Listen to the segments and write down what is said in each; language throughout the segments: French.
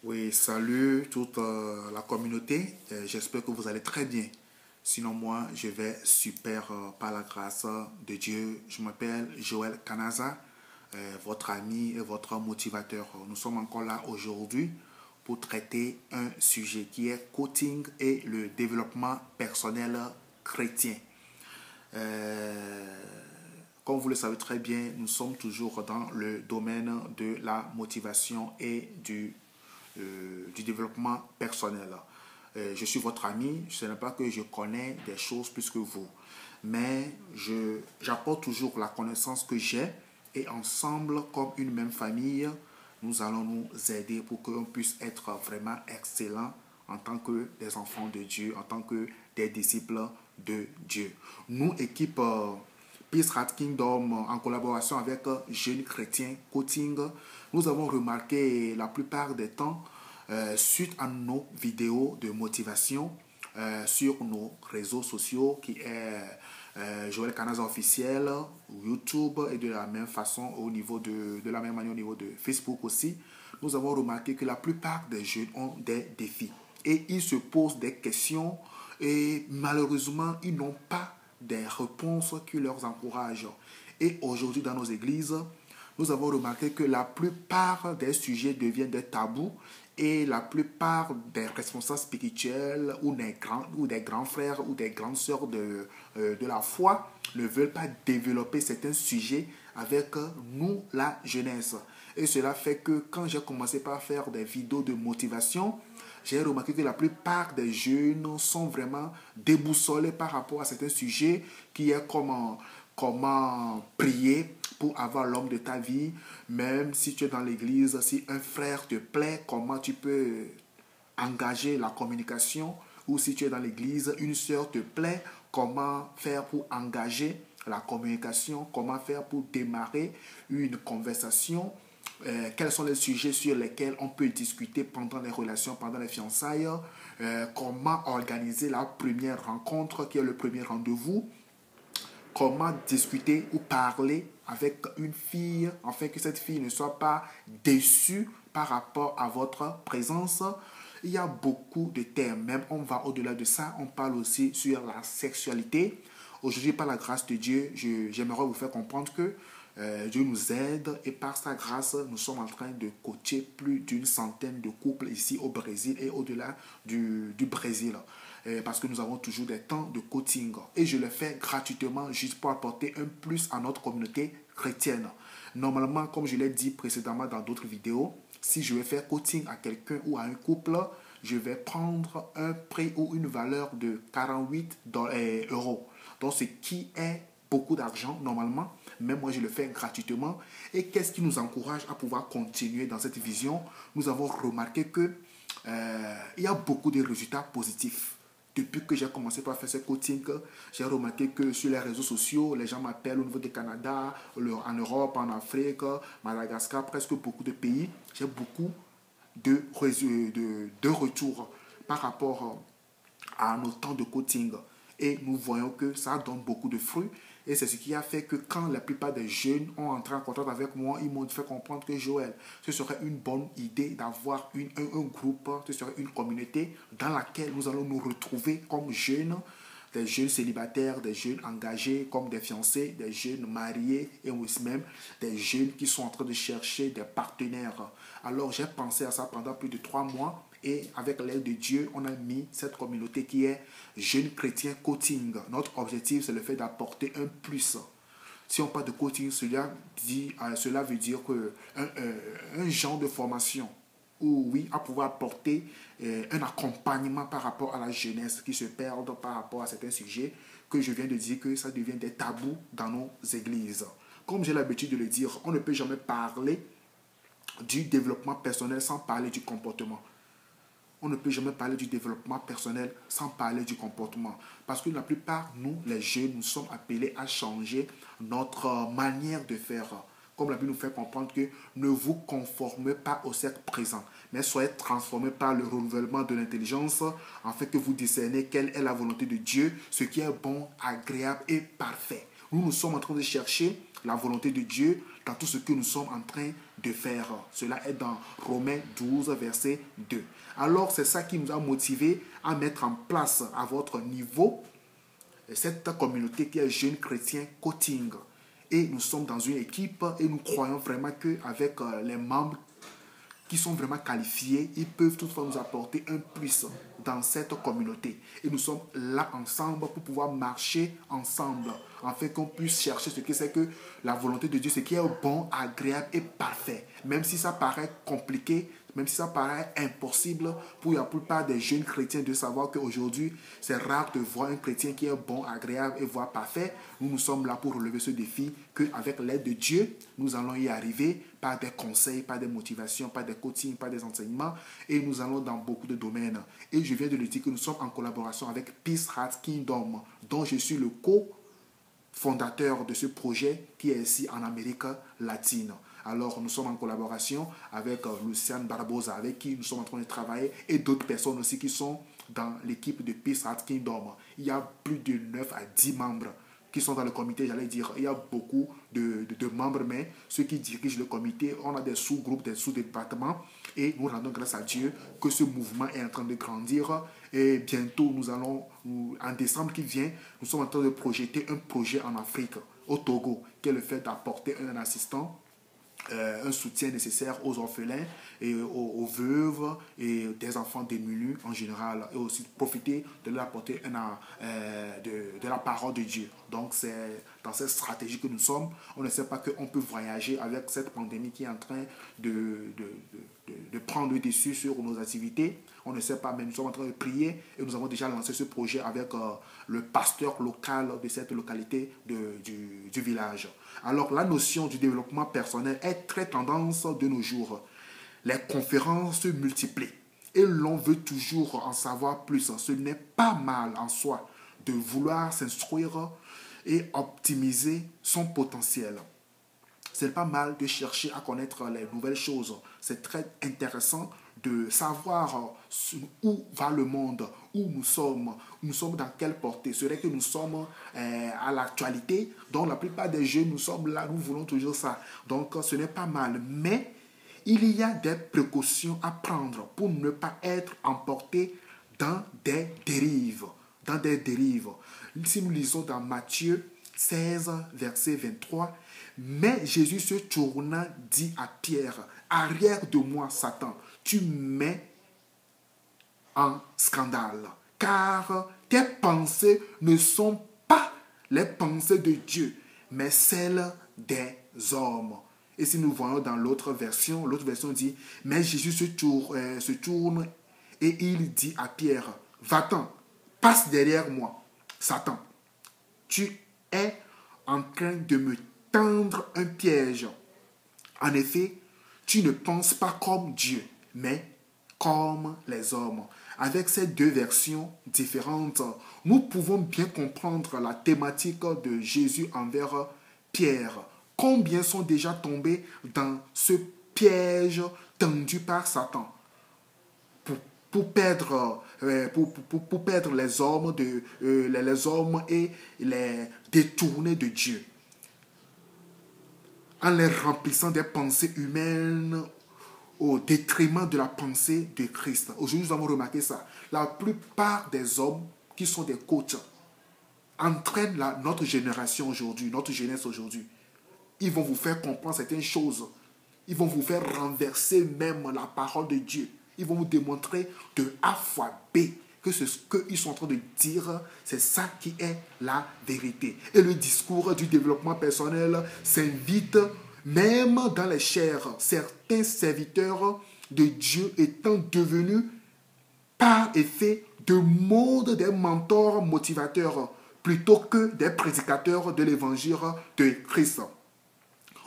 Oui, salut toute la communauté. J'espère que vous allez très bien. Sinon, moi, je vais super par la grâce de Dieu. Je m'appelle Joël Kanaza, votre ami et votre motivateur. Nous sommes encore là aujourd'hui pour traiter un sujet qui est coaching et le développement personnel chrétien. Euh, Comme vous le savez très bien, nous sommes toujours dans le domaine de la motivation et du développement personnel. Je suis votre ami, ce n'est pas que je connais des choses plus que vous, mais j'apporte toujours la connaissance que j'ai et ensemble, comme une même famille, nous allons nous aider pour que l'on puisse être vraiment excellent en tant que des enfants de Dieu, en tant que des disciples de Dieu. Nous, équipe Peace Heart Kingdom, en collaboration avec Jeunes Chrétiens Coaching, nous avons remarqué la plupart des temps, suite à nos vidéos de motivation sur nos réseaux sociaux, qui est Joël Kanaza officiel, YouTube, et de la même façon de la même manière au niveau de Facebook aussi, nous avons remarqué que la plupart des jeunes ont des défis et ils se posent des questions et malheureusement ils n'ont pas des réponses qui leur encouragent. Et aujourd'hui dans nos églises, nous avons remarqué que la plupart des sujets deviennent des tabous et la plupart des responsables spirituels ou des grands frères ou des grandes sœurs de la foi ne veulent pas développer certains sujets avec nous, la jeunesse. Et cela fait que quand j'ai commencé par faire des vidéos de motivation, j'ai remarqué que la plupart des jeunes sont vraiment déboussolés par rapport à certains sujets qui est comment prier pour avoir l'homme de ta vie. Même si tu es dans l'église, si un frère te plaît, comment tu peux engager la communication. Ou si tu es dans l'église, une sœur te plaît, comment faire pour engager la communication, comment faire pour démarrer une conversation. Quels sont les sujets sur lesquels on peut discuter pendant les relations, pendant les fiançailles, comment organiser la première rencontre qui est le premier rendez-vous, comment discuter ou parler avec une fille afin que cette fille ne soit pas déçue par rapport à votre présence. Il y a beaucoup de thèmes, même on va au-delà de ça, on parle aussi sur la sexualité. Aujourd'hui, par la grâce de Dieu, j'aimerais vous faire comprendre que Dieu nous aide et par sa grâce, nous sommes en train de coacher plus d'une centaine de couples ici au Brésil et au-delà du Brésil. Parce que nous avons toujours des temps de coaching. Et je le fais gratuitement juste pour apporter un plus à notre communauté chrétienne. Normalement, comme je l'ai dit précédemment dans d'autres vidéos, si je vais faire coaching à quelqu'un ou à un couple, je vais prendre un prix ou une valeur de 48 euros. Donc, ce qui est beaucoup d'argent normalement, mais moi je le fais gratuitement. Et qu'est-ce qui nous encourage à pouvoir continuer dans cette vision? Nous avons remarqué que il y a beaucoup de résultats positifs. Depuis que j'ai commencé par faire ce coaching, j'ai remarqué que sur les réseaux sociaux, les gens m'appellent au niveau du Canada, en Europe, en Afrique, Madagascar, presque beaucoup de pays. J'ai beaucoup de retours par rapport à nos temps de coaching. Et nous voyons que ça donne beaucoup de fruits. Et c'est ce qui a fait que quand la plupart des jeunes ont entré en contact avec moi, ils m'ont fait comprendre que Joël, ce serait une bonne idée d'avoir un groupe, ce serait une communauté dans laquelle nous allons nous retrouver comme jeunes, des jeunes célibataires, des jeunes engagés comme des fiancés, des jeunes mariés et aussi même des jeunes qui sont en train de chercher des partenaires. Alors j'ai pensé à ça pendant plus de 3 mois et avec l'aide de Dieu, on a mis cette communauté qui est Jeunes Chrétiens Coaching. Notre objectif, c'est le fait d'apporter un plus. Si on parle de coaching, cela veut dire que un genre de formation où, oui, à pouvoir apporter un accompagnement par rapport à la jeunesse qui se perd par rapport à certains sujets que je viens de dire que ça devient des tabous dans nos églises. Comme j'ai l'habitude de le dire, on ne peut jamais parler du développement personnel sans parler du comportement. On ne peut jamais parler du développement personnel sans parler du comportement. Parce que la plupart, nous, les jeunes, nous sommes appelés à changer notre manière de faire. Comme la Bible nous fait comprendre que ne vous conformez pas au siècle présent, mais soyez transformés par le renouvellement de l'intelligence, afin que vous discerniez quelle est la volonté de Dieu, ce qui est bon, agréable et parfait. Nous sommes en train de chercher la volonté de Dieu dans tout ce que nous sommes en train de faire. Cela est dans Romains 12, verset 2. Alors, c'est ça qui nous a motivés à mettre en place à votre niveau cette communauté qui est Jeunes Chrétiens Coaching. Et nous sommes dans une équipe et nous croyons vraiment qu'avec les membres qui sont vraiment qualifiés, ils peuvent toutefois nous apporter un plus dans cette communauté. Et nous sommes là ensemble pour pouvoir marcher ensemble, afin qu'on puisse chercher ce que c'est que la volonté de Dieu, ce qui est bon, agréable et parfait. Même si ça paraît compliqué, même si ça paraît impossible pour la plupart des jeunes chrétiens de savoir qu'aujourd'hui, c'est rare de voir un chrétien qui est bon, agréable et voire parfait. Nous sommes là pour relever ce défi, qu'avec l'aide de Dieu, nous allons y arriver par des conseils, par des motivations, par des coachings, par des enseignements. Et nous allons dans beaucoup de domaines. Et je viens de le dire que nous sommes en collaboration avec Peace Heart Kingdom, dont je suis le co-fondateur de ce projet qui est ici en Amérique latine. Alors, nous sommes en collaboration avec Luciane Barbosa, avec qui nous sommes en train de travailler, et d'autres personnes aussi qui sont dans l'équipe de Peace Heart Kingdom. Il y a plus de 9 à 10 membres qui sont dans le comité, j'allais dire. Il y a beaucoup de membres, mais ceux qui dirigent le comité, on a des sous-groupes, des sous-départements, et nous rendons grâce à Dieu que ce mouvement est en train de grandir. Et bientôt, en décembre qui vient, nous sommes en train de projeter un projet en Afrique, au Togo, qui est le fait d'apporter un assistant, un soutien nécessaire aux orphelins et aux veuves et des enfants démunis en général, et aussi profiter de leur apporter de la parole de Dieu. Donc c'est dans cette stratégie que nous sommes. On ne sait pas qu'on peut voyager avec cette pandémie qui est en train de prendre le dessus sur nos activités. On ne sait pas, mais nous sommes en train de prier et nous avons déjà lancé ce projet avec le pasteur local de cette localité du village. Alors, la notion du développement personnel est très tendance de nos jours. Les conférences se multiplient et l'on veut toujours en savoir plus. Ce n'est pas mal en soi de vouloir s'instruire et optimiser son potentiel. C'est pas mal de chercher à connaître les nouvelles choses. C'est très intéressant de savoir où va le monde, où nous sommes dans quelle portée. C'est vrai que nous sommes à l'actualité, donc la plupart des jeunes, nous sommes là, nous voulons toujours ça. Donc ce n'est pas mal, mais il y a des précautions à prendre pour ne pas être emporté dans des dérives. Si nous lisons dans Matthieu 16, verset 23, « Mais Jésus se tournant dit à Pierre, « Arrière de moi, Satan, tu mets en scandale, car tes pensées ne sont pas les pensées de Dieu, mais celles des hommes. » Et si nous voyons dans l'autre version dit, « Mais Jésus se tourne et il dit à Pierre, « Va-t'en, passe derrière moi, Satan. Tu es en train de me tendre un piège. En effet, tu ne penses pas comme Dieu, mais comme les hommes. » Avec ces deux versions différentes, nous pouvons bien comprendre la thématique de Jésus envers Pierre. Combien sont déjà tombés dans ce piège tendu par Satan pour perdre les hommes, les hommes et les détourner de Dieu, en les remplissant des pensées humaines au détriment de la pensée de Christ. Aujourd'hui, nous avons remarqué ça. La plupart des hommes qui sont des coachs entraînent notre génération aujourd'hui, notre jeunesse aujourd'hui. Ils vont vous faire comprendre certaines choses. Ils vont vous faire renverser même la parole de Dieu. Ils vont vous démontrer de A fois B que ce qu'ils sont en train de dire, c'est ça qui est la vérité. Et le discours du développement personnel s'invite même dans les chairs. Certains serviteurs de Dieu étant devenus par effet de mode des mentors motivateurs plutôt que des prédicateurs de l'évangile de Christ.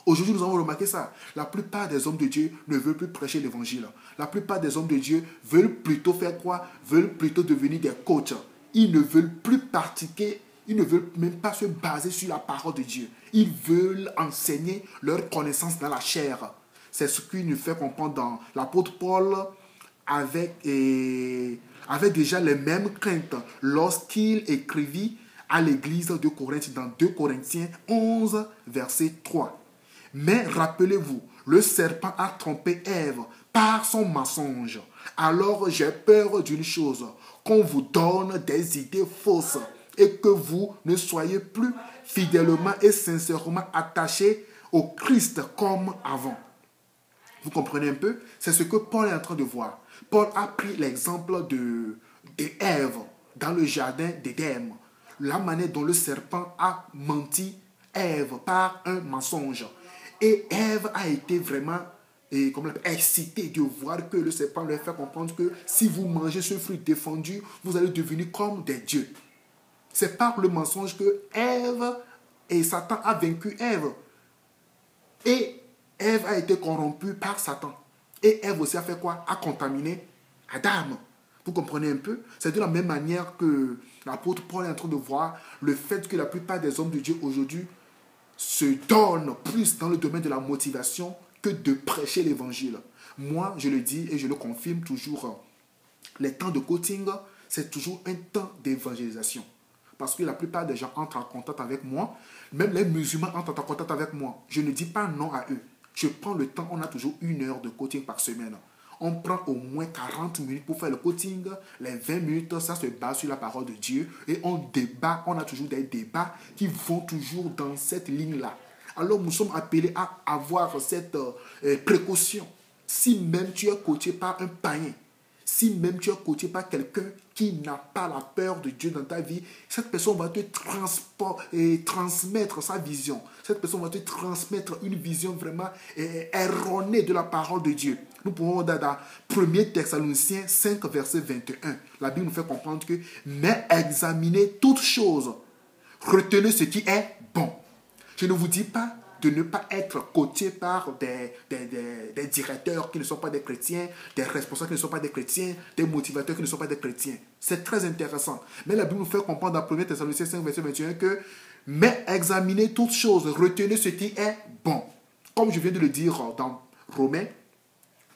Aujourd'hui, nous avons remarqué ça. La plupart des hommes de Dieu ne veulent plus prêcher l'évangile. La plupart des hommes de Dieu veulent plutôt faire quoi? Veulent plutôt devenir des coachs. Ils ne veulent plus pratiquer, ils ne veulent même pas se baser sur la parole de Dieu. Ils veulent enseigner leur connaissance dans la chair. C'est ce qui nous fait comprendre dans l'apôtre Paul avait déjà les mêmes craintes lorsqu'il écrivit à l'église de Corinthe dans 2 Corinthiens 11, verset 3. Mais rappelez-vous, le serpent a trompé Ève par son mensonge. Alors j'ai peur d'une chose, qu'on vous donne des idées fausses et que vous ne soyez plus fidèlement et sincèrement attachés au Christ comme avant. Vous comprenez un peu? C'est ce que Paul est en train de voir. Paul a pris l'exemple de Ève dans le jardin d'Éden. La manière dont le serpent a menti Ève par un mensonge. Et Ève a été vraiment excitée de voir que le serpent lui fait comprendre que si vous mangez ce fruit défendu, vous allez devenir comme des dieux. C'est par le mensonge que Ève et Satan a vaincu Ève. Et Ève a été corrompue par Satan. Et Ève aussi a fait quoi? A contaminé Adam. Vous comprenez un peu? C'est de la même manière que l'apôtre Paul est en train de voir le fait que la plupart des hommes de Dieu aujourd'hui se donnent plus dans le domaine de la motivation que de prêcher l'évangile. Moi, je le dis et je le confirme toujours, les temps de coaching, c'est toujours un temps d'évangélisation. Parce que la plupart des gens entrent en contact avec moi, même les musulmans entrent en contact avec moi. Je ne dis pas non à eux. Je prends le temps, on a toujours 1 heure de coaching par semaine. On prend au moins 40 minutes pour faire le coaching. Les 20 minutes, ça se base sur la parole de Dieu. Et on débat, on a toujours des débats qui vont toujours dans cette ligne-là. Alors nous sommes appelés à avoir cette précaution. Si même tu es coaché par un païen, si même tu es coaché par quelqu'un qui n'a pas la peur de Dieu dans ta vie, cette personne va te transmettre sa vision. Cette personne va te transmettre une vision vraiment erronée de la parole de Dieu. Nous pouvons voir dans 1 Thessaloniciens 5, verset 21. La Bible nous fait comprendre que « Mais examinez toutes choses, retenez ce qui est bon. » Je ne vous dis pas de ne pas être coaché par des directeurs qui ne sont pas des chrétiens, des responsables qui ne sont pas des chrétiens, des motivateurs qui ne sont pas des chrétiens. C'est très intéressant. Mais la Bible nous fait comprendre dans 1 Thessaloniciens 5, verset 21 que « Mais examinez toutes choses, retenez ce qui est bon. » Comme je viens de le dire dans Romains,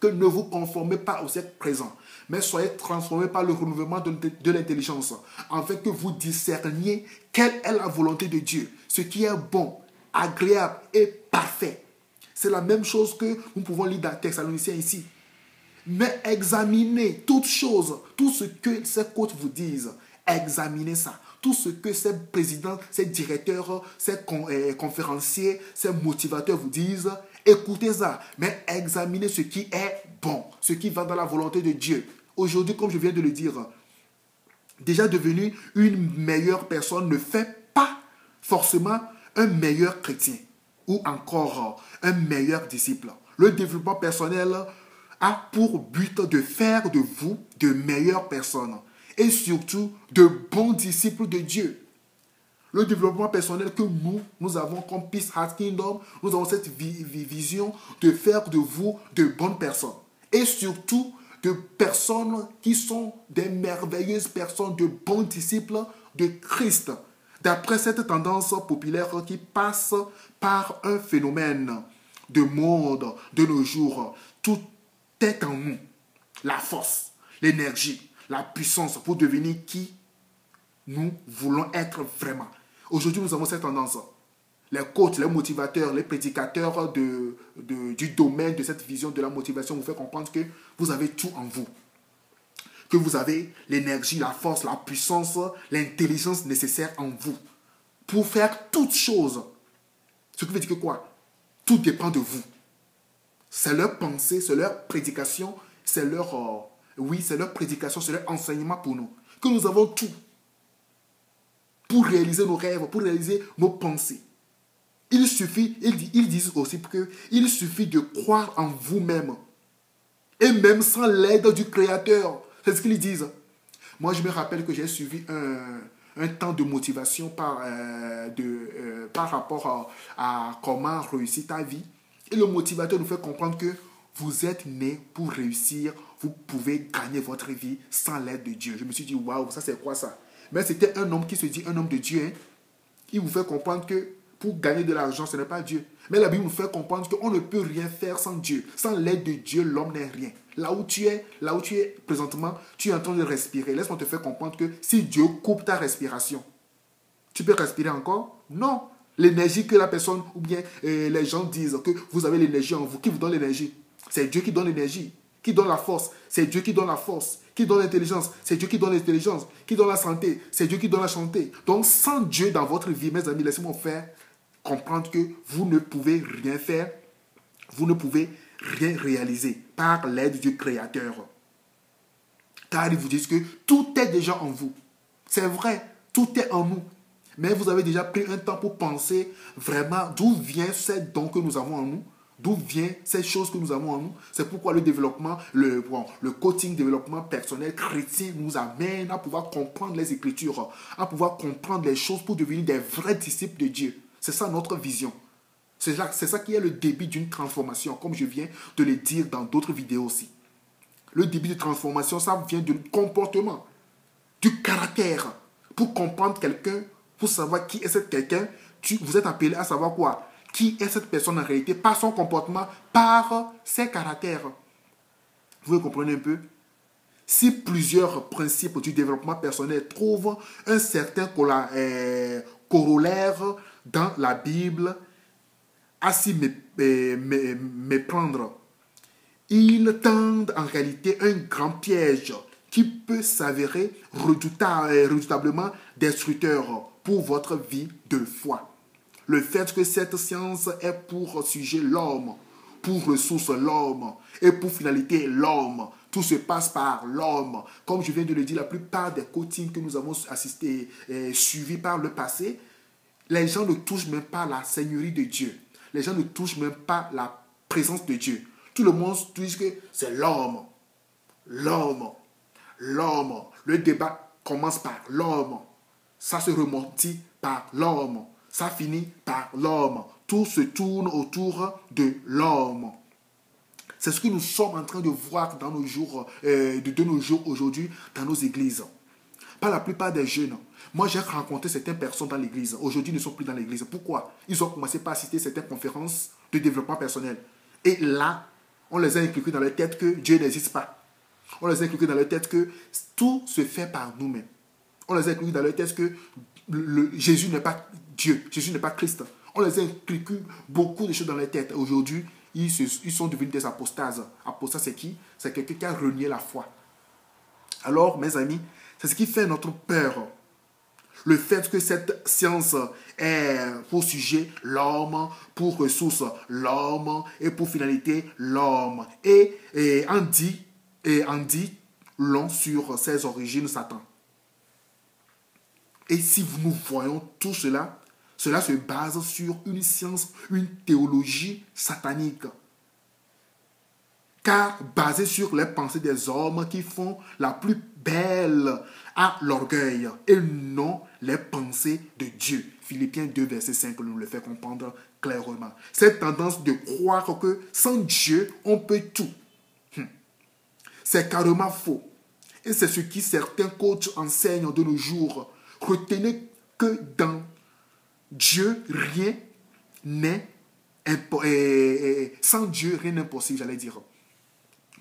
que ne vous conformez pas au siècle présent, mais soyez transformés par le renouvellement de l'intelligence, afin que vous discerniez quelle est la volonté de Dieu, ce qui est bon, agréable et parfait. C'est la même chose que nous pouvons lire dans Thessaloniciens ici. Mais examinez toutes choses, tout ce que ces coachs vous disent, examinez ça. Tout ce que ces présidents, ces directeurs, ces conférenciers, ces motivateurs vous disent, écoutez ça, mais examinez ce qui est bon, ce qui va dans la volonté de Dieu. Aujourd'hui, comme je viens de le dire, déjà devenu une meilleure personne ne fait pas forcément un meilleur chrétien ou encore un meilleur disciple. Le développement personnel a pour but de faire de vous de meilleures personnes et surtout de bons disciples de Dieu. Le développement personnel que nous avons comme Peace Heart Kingdom, nous avons cette vision de faire de vous de bonnes personnes. Et surtout de personnes qui sont des merveilleuses personnes, de bons disciples de Christ. D'après cette tendance populaire qui passe par un phénomène de mode de nos jours, tout est en nous. La force, l'énergie, la puissance pour devenir qui nous voulons être vraiment. Aujourd'hui, nous avons cette tendance. Les coachs, les motivateurs, les prédicateurs du domaine de cette vision de la motivation vous font comprendre que vous avez tout en vous. Que vous avez l'énergie, la force, la puissance, l'intelligence nécessaire en vous pour faire toutes choses. Ce qui veut dire que quoi? Tout dépend de vous. C'est leur pensée, c'est leur prédication, c'est leur prédication, c'est leur enseignement pour nous. Que nous avons tout pour réaliser nos rêves, pour réaliser nos pensées. Il suffit, ils disent aussi qu'il suffit de croire en vous-même. Et même sans l'aide du Créateur. C'est ce qu'ils disent. Moi, je me rappelle que j'ai suivi un temps de motivation par rapport à comment réussir ta vie. Et le motivateur nous fait comprendre que vous êtes né pour réussir. Vous pouvez gagner votre vie sans l'aide de Dieu. Je me suis dit, waouh, ça c'est quoi ça? Mais c'était un homme qui se dit un homme de Dieu. Hein? Il vous fait comprendre que pour gagner de l'argent, ce n'est pas Dieu. Mais la Bible nous fait comprendre qu'on ne peut rien faire sans Dieu. Sans l'aide de Dieu, l'homme n'est rien. Là où tu es présentement, tu es en train de respirer. Laisse-moi te faire comprendre que si Dieu coupe ta respiration, Tu peux respirer encore? Non. L'énergie que la personne ou bien les gens disent que vous avez l'énergie en vous, qui vous donne l'énergie? C'est Dieu qui donne l'énergie, qui donne la force. C'est Dieu qui donne la force, qui donne l'intelligence. C'est Dieu qui donne l'intelligence, qui donne la santé. C'est Dieu qui donne la santé. Donc sans Dieu dans votre vie, mes amis, laissez-moi faire comprendre que vous ne pouvez rien faire, vous ne pouvez rien réaliser par l'aide du Dieu créateur. Car ils vous disent que tout est déjà en vous. C'est vrai, tout est en nous. Mais vous avez déjà pris un temps pour penser vraiment d'où vient ces dons que nous avons en nous, d'où viennent ces choses que nous avons en nous. C'est pourquoi le développement, le coaching développement personnel chrétien nous amène à pouvoir comprendre les Écritures, à pouvoir comprendre les choses pour devenir des vrais disciples de Dieu. C'est ça notre vision. C'est ça qui est le début d'une transformation, comme je viens de le dire dans d'autres vidéos aussi. Le début de transformation, ça vient du comportement, du caractère. Pour comprendre quelqu'un, pour savoir qui est ce quelqu'un, vous êtes appelé à savoir quoi? Qui est cette personne en réalité? Par son comportement, par ses caractères. Vous comprenez un peu? Si plusieurs principes du développement personnel trouvent un certain corollaire dans la Bible, à s'y méprendre, ils tendent en réalité un grand piège qui peut s'avérer redoutablement destructeur pour votre vie de foi. Le fait que cette science ait pour sujet l'homme, pour ressource l'homme et pour finalité l'homme. Tout se passe par l'homme. Comme je viens de le dire, la plupart des coachings que nous avons assistés et suivis par le passé, les gens ne touchent même pas la seigneurie de Dieu. Les gens ne touchent même pas la présence de Dieu. Tout le monde dit que c'est l'homme. L'homme. L'homme. Le débat commence par l'homme. Ça se remonte par l'homme. Ça finit par l'homme. Tout se tourne autour de l'homme. C'est ce que nous sommes en train de voir dans nos jours, de nos jours aujourd'hui dans nos églises. Pas la plupart des jeunes. Moi, j'ai rencontré certaines personnes dans l'église. Aujourd'hui, ils ne sont plus dans l'église. Pourquoi? Ils ont commencé par assister à certaines conférences de développement personnel. Et là, on les a inculqués dans leur tête que Dieu n'existe pas. On les a inculqués dans leur tête que tout se fait par nous-mêmes. On les a inculqués dans leur tête que Jésus n'est pas Dieu. Jésus n'est pas Christ. On les a inculqués beaucoup de choses dans leur tête. Aujourd'hui, ils sont devenus des apostases. Apostat, c'est qui? C'est quelqu'un qui a renié la foi. Alors, mes amis, c'est ce qui fait notre peur. Le fait que cette science est pour sujet l'homme, pour ressource l'homme et pour finalité l'homme. Et en dit long sur ses origines Satan. Et si nous voyons tout cela, cela se base sur une science, une théologie satanique. Car basée sur les pensées des hommes qui font la plus belle à l'orgueil et non les pensées de Dieu. Philippiens 2, verset 5 nous le fait comprendre clairement. Cette tendance de croire que sans Dieu, on peut tout. C'est carrément faux. Et c'est ce qui certains coachs enseignent de nos jours. Retenez que dans Dieu, rien n'est sans Dieu, rien n'est impossible, j'allais dire.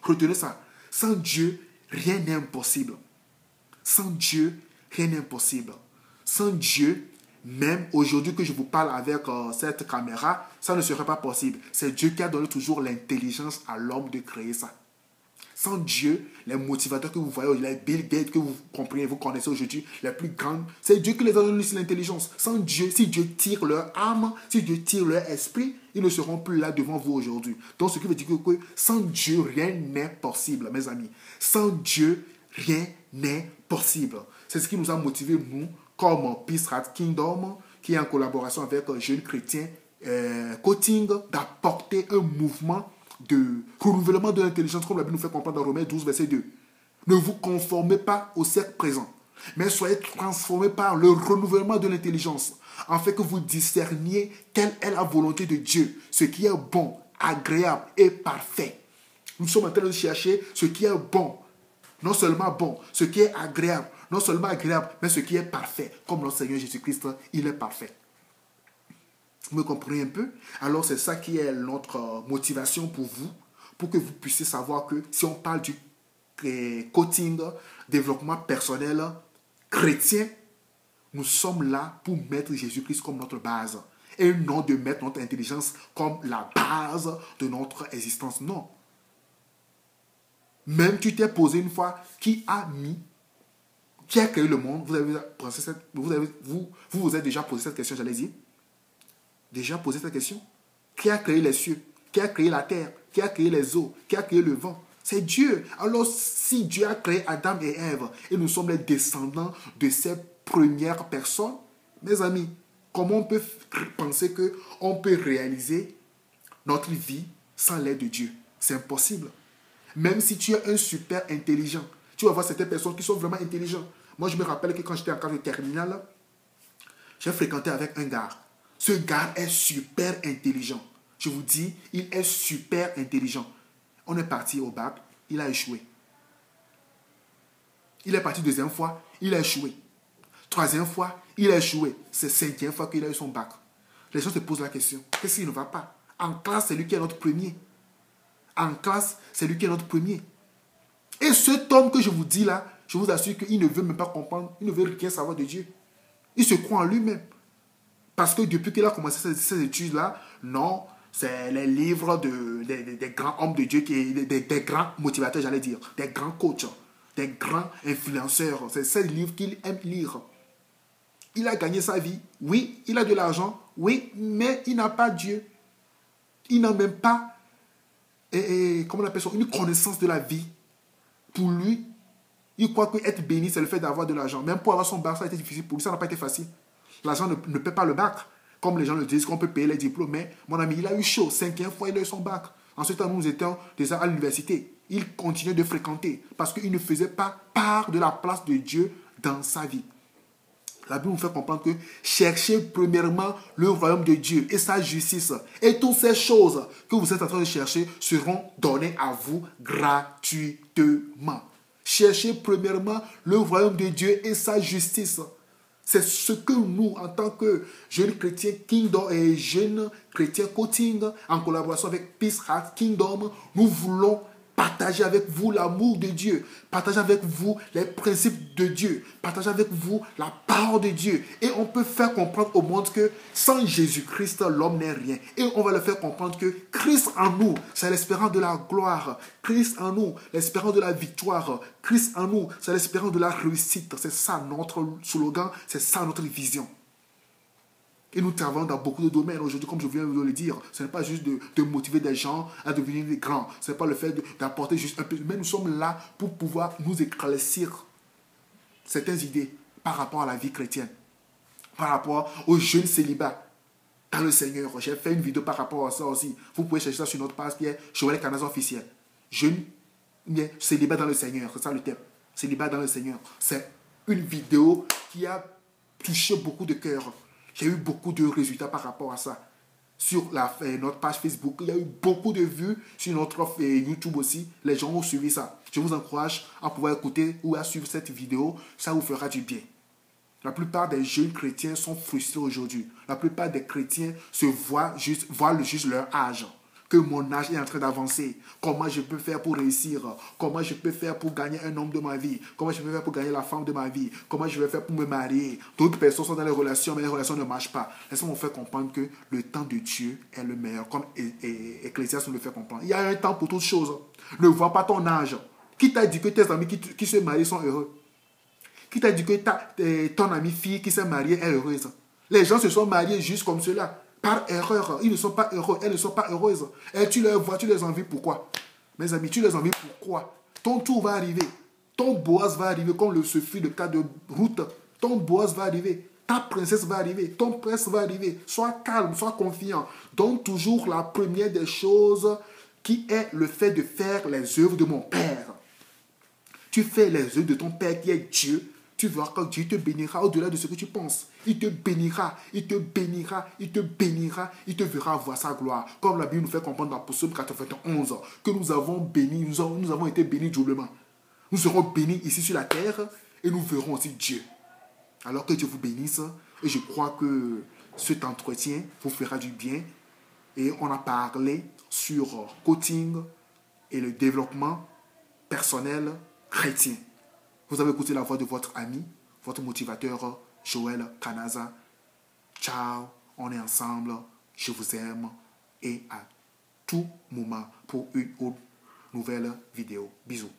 Retenez ça. Sans Dieu, rien n'est impossible. Sans Dieu, rien n'est impossible. Sans Dieu, même aujourd'hui que je vous parle avec cette caméra, ça ne serait pas possible. C'est Dieu qui a donné toujours l'intelligence à l'homme de créer ça. Sans Dieu, les motivateurs que vous voyez, les Bill Gates que vous comprenez, vous connaissez aujourd'hui, les plus grands, c'est Dieu qui les a donné l'intelligence. Sans Dieu, si Dieu tire leur âme, si Dieu tire leur esprit, ils ne seront plus là devant vous aujourd'hui. Donc, ce qui veut dire que sans Dieu, rien n'est possible, mes amis. Sans Dieu, rien n'est possible. C'est ce qui nous a motivés, nous, comme Peace Rat Kingdom, qui est en collaboration avec Jeunes Chrétiens Coaching, d'apporter un mouvement de renouvellement de l'intelligence, comme la Bible nous fait comprendre dans Romains 12, verset 2. Ne vous conformez pas au siècle présent, mais soyez transformés par le renouvellement de l'intelligence, afin que vous discerniez quelle est la volonté de Dieu, ce qui est bon, agréable et parfait. Nous sommes en train de chercher ce qui est bon, non seulement bon, ce qui est agréable, non seulement agréable, mais ce qui est parfait, comme notre Seigneur Jésus-Christ, il est parfait. Vous me comprenez un peu? Alors c'est ça qui est notre motivation pour vous, pour que vous puissiez savoir que si on parle du coaching, développement personnel chrétien, Nous sommes là pour mettre Jésus-Christ comme notre base. Et non de mettre notre intelligence comme la base de notre existence. Non. Même tu t'es posé une fois, qui a créé le monde? Vous vous êtes déjà posé cette question, j'allais dire. Déjà posé cette question? Qui a créé les cieux? Qui a créé la terre? Qui a créé les eaux? Qui a créé le vent? C'est Dieu. Alors, si Dieu a créé Adam et Ève, et nous sommes les descendants de ces premières personnes, mes amis, comment on peut penser qu'on peut réaliser notre vie sans l'aide de Dieu? C'est impossible. Même si tu es un super intelligent, tu vas voir certaines personnes qui sont vraiment intelligentes. Moi, je me rappelle que quand j'étais en classe de terminale, j'ai fréquenté avec un gars. Ce gars est super intelligent. Je vous dis, il est super intelligent. On est parti au bac, il a échoué. Il est parti deuxième fois, il a échoué. Troisième fois, il a échoué. C'est cinquième fois qu'il a eu son bac. Les gens se posent la question, qu'est-ce qui ne va pas? En classe, c'est lui qui est notre premier. En classe, c'est lui qui est notre premier. Et cet homme que je vous dis là, je vous assure qu'il ne veut même pas comprendre, il ne veut rien savoir de Dieu. Il se croit en lui-même. Parce que depuis qu'il a commencé ces études-là, non, c'est les livres des grands hommes de Dieu, des grands motivateurs, j'allais dire, des grands coachs, des grands influenceurs. C'est ces livres qu'il aime lire. Il a gagné sa vie, oui, il a de l'argent, oui, mais il n'a pas Dieu. Il n'a même pas, comment on appelle ça, une connaissance de la vie. Pour lui, il croit qu'être béni, c'est le fait d'avoir de l'argent. Même pour avoir son bac, ça a été difficile. Pour lui, ça n'a pas été facile. L'argent ne paie pas le bac. Comme les gens le disent, qu'on peut payer les diplômes. Mais mon ami, il a eu chaud. Cinquième fois, il a eu son bac. Ensuite, nous étions déjà à l'université. Il continuait de fréquenter. Parce qu'il ne faisait pas part de la place de Dieu dans sa vie. La Bible nous fait comprendre que cherchez premièrement le royaume de Dieu et sa justice. Et toutes ces choses que vous êtes en train de chercher seront données à vous gratuitement. Cherchez premièrement le royaume de Dieu et sa justice. C'est ce que nous, en tant que jeunes chrétiens Kingdom et jeunes chrétiens Coaching, en collaboration avec Peace Heart Kingdom, nous voulons partager avec vous l'amour de Dieu, partager avec vous les principes de Dieu, partager avec vous la parole de Dieu. Et on peut faire comprendre au monde que sans Jésus-Christ, l'homme n'est rien. Et on va le faire comprendre que Christ en nous, c'est l'espérance de la gloire. Christ en nous, l'espérance de la victoire. Christ en nous, c'est l'espérance de la réussite. C'est ça notre slogan, c'est ça notre vision. Et nous travaillons dans beaucoup de domaines aujourd'hui, comme je viens de le dire. Ce n'est pas juste de motiver des gens à devenir des grands. Ce n'est pas le fait d'apporter juste un peu. Mais nous sommes là pour pouvoir nous éclaircir certaines idées par rapport à la vie chrétienne. Par rapport aux jeunes célibats dans le Seigneur. J'ai fait une vidéo par rapport à ça aussi. Vous pouvez chercher ça sur notre page qui est Joël Canazza officiel. Jeunes célibats dans le Seigneur. C'est ça le thème. Célibat dans le Seigneur. C'est une vidéo qui a touché beaucoup de cœurs. J'ai eu beaucoup de résultats par rapport à ça. Sur notre page Facebook, il y a eu beaucoup de vues. Sur notre YouTube aussi, les gens ont suivi ça. Je vous encourage à pouvoir écouter ou à suivre cette vidéo. Ça vous fera du bien. La plupart des jeunes chrétiens sont frustrés aujourd'hui. La plupart des chrétiens se voient juste leur âge. Que mon âge est en train d'avancer. Comment je peux faire pour réussir? Comment je peux faire pour gagner un homme de ma vie? Comment je peux faire pour gagner la femme de ma vie? Comment je vais faire pour me marier? D'autres personnes sont dans les relations, mais les relations ne marchent pas. Laissez-moi vous faire comprendre que le temps de Dieu est le meilleur. Comme Ecclésiaste nous le fait comprendre. Il y a un temps pour toutes choses. Ne vois pas ton âge. Qui t'a dit que tes amis qui se marient sont heureux? Qui t'a dit que ton amie fille qui s'est mariée est heureuse? Les gens se sont mariés juste comme cela. Par erreur, ils ne sont pas heureux, elles ne sont pas heureuses. Et tu les vois, tu les envies pourquoi? Mes amis, tu les envies pourquoi? Ton tour va arriver. Ton Boaz va arriver comme ce fut le cas de Ruth. Ton Boaz va arriver. Ta princesse va arriver. Ton prince va arriver. Sois calme, sois confiant. Donne toujours la première des choses qui est le fait de faire les œuvres de mon Père. Tu fais les œuvres de ton Père qui est Dieu. Tu verras que Dieu te bénira au-delà de ce que tu penses. Il te bénira, il te bénira, il te bénira, il te verra voir sa gloire. Comme la Bible nous fait comprendre dans Psaume 91, que nous avons béni, nous avons été bénis doublement. Nous serons bénis ici sur la terre et nous verrons aussi Dieu. Alors que Dieu vous bénisse, et je crois que cet entretien vous fera du bien. Et on a parlé sur coaching et le développement personnel chrétien. Vous avez écouté la voix de votre ami, votre motivateur, Joël Kanaza. Ciao, on est ensemble. Je vous aime. Et à tout moment pour une autre nouvelle vidéo. Bisous.